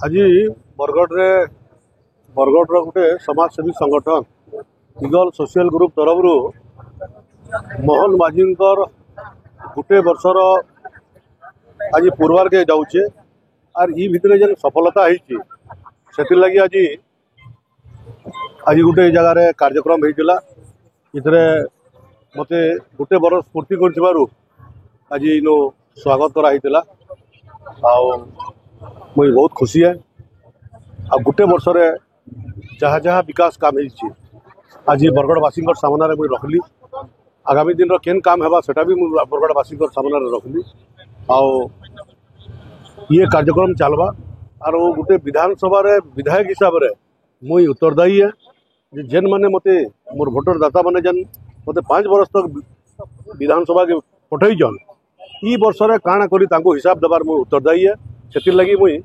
आज बरगढ़ गोटे समाजसेवी संगठन ईगल सोशल ग्रुप तरफ मोहन माझी गोटे वर्षर आज पूर्वार के जाऊे आर ई भितर जेन सफलता से लगी आज आज गोटे जगार कार्यक्रम होता इतने मत गोटे बरस पूर्ति कर आज इनो स्वागत कराइला मुझे बहुत खुशी है आ गोटे वर्ष जहाँ जहाँ विकास काम हो आज बरगढ़वासी सामने मुझे रखली आगामी दिन केन काम है सेटा भी मुझे बरगढ़वासी सामने रखली ये कार्यक्रम चलवा और गोटे विधानसभा विधायक हिसाब से मुई उत्तरदायी है जेन मैंने मत मोर भोटर दाता मैंने जेन मत 5 वर्ष तक विधानसभा के पठईन ई वर्ष काଣା करी हिसाब देवार मुझे उत्तरदायी है से लगी मुई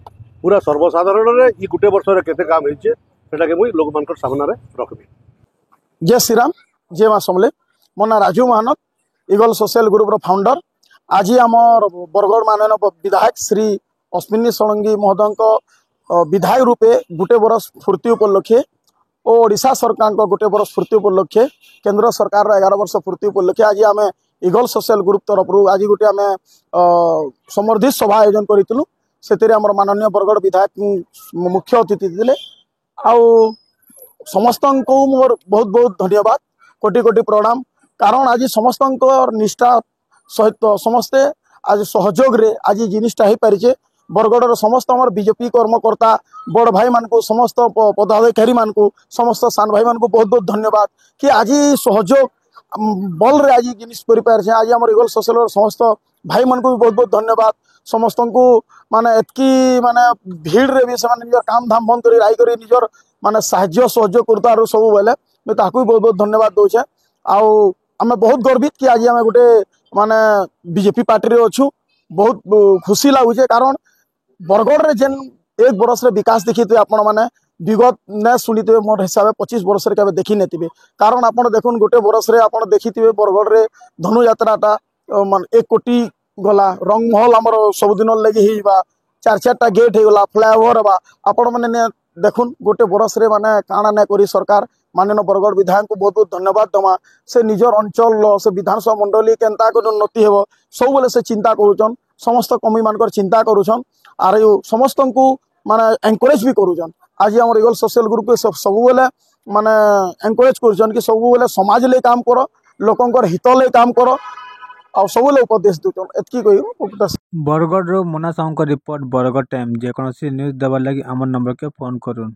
पूरा सर्वसाधारण ये गोटे वर्ष केते काम होटा मुझे लोक मान सामने रखबी। जय श्री राम जय माँ समले मो ना Raju Mahanta eagle social group founder आज आम बरगढ़ माननीय विधायक श्री अश्विनी षडंगी महोदय विधायक रूपे गोटे बरस पूर्ति उपलक्षे और ओडिशा सरकार गोटे बरस पूर्ति उपलक्षे केंद्र सरकार 11 वर्ष पूर्ति उपलक्षे आज आम ईगल सोशल ग्रुप तरफ आज गोटे आम समर्धित सभा आयोजन करूँ से माननीय बरगढ़ विधायक मुख्य अतिथि थे समस्त को मोर बहुत बहुत धन्यवाद कोटि कोटि प्रणाम कारण आज समस्त निष्ठा सहित समस्ते आज सहयोग रे आज जिनिसटा हो पारिछे बरगढ़ समस्त बीजेपी कर्मकर्ता बड़ भाई मान को समस्त पदाधिकारी मान को समस्त सान भाई मान को बहुत बहुत धन्यवाद कि आज सहयोग बल रे आज जिनिस करि पारछे आज हमर ईगल सोशल समस्त भाई मान को भी बहुत बहुत धन्यवाद समस्त को माने एतकी माने भीड़ रे भी से निजर काम धाम बंद करी राई करी निजर माने साहाय्य सहयोग करता सब बेले मैं ताकू बहुत बहुत धन्यवाद दूचे आम बहुत गर्वित कि आज आम गोटे माने बीजेपी पार्टी रे अच्छू बहुत खुशी लगुचे कारण बरगढ़ रे जेन 1 वर्ष रे विकास देखी थे आपण माने विगत न शुणी थे मोर हिसाब से 25 वर्ष रे देखी नहीं कारण आप देखुन गोटे वर्ष रे आप देखी थे बरगढ़ रे धनु यात्राटा 1 कोटी गला रंग महल आमर सबुदिन लगी होगा 4-4टा गेट हो गला फ्लाईओवर हवा आपण मैंने देखुन गोटे बरस रे माने काଣା ना करी सरकार माननीय बरगढ़ विधायक को बहुत बहुत धन्यवाद दमा से निजर अंचल से विधानसभा मंडली केन्ता कर उन्नति हेब सब बेले से चिंता करुछन समस्त कमी मानकर चिंता करुछन आर समस्त को माने एनकरेज भी करुछन आज हमर ईगल सोशल ग्रुप के सब बेले माने एनकरेज करुछन कि सब बेले समाज ले काम करो लोकंकर हित ले काम करो और सब उपदेश दूचन एतकी कही बरगढ़ मोना साहू रिपोर्ट बरगढ़ टाइम जेकोसी न्यूज देवार लगी आम नंबर के फोन करूँ।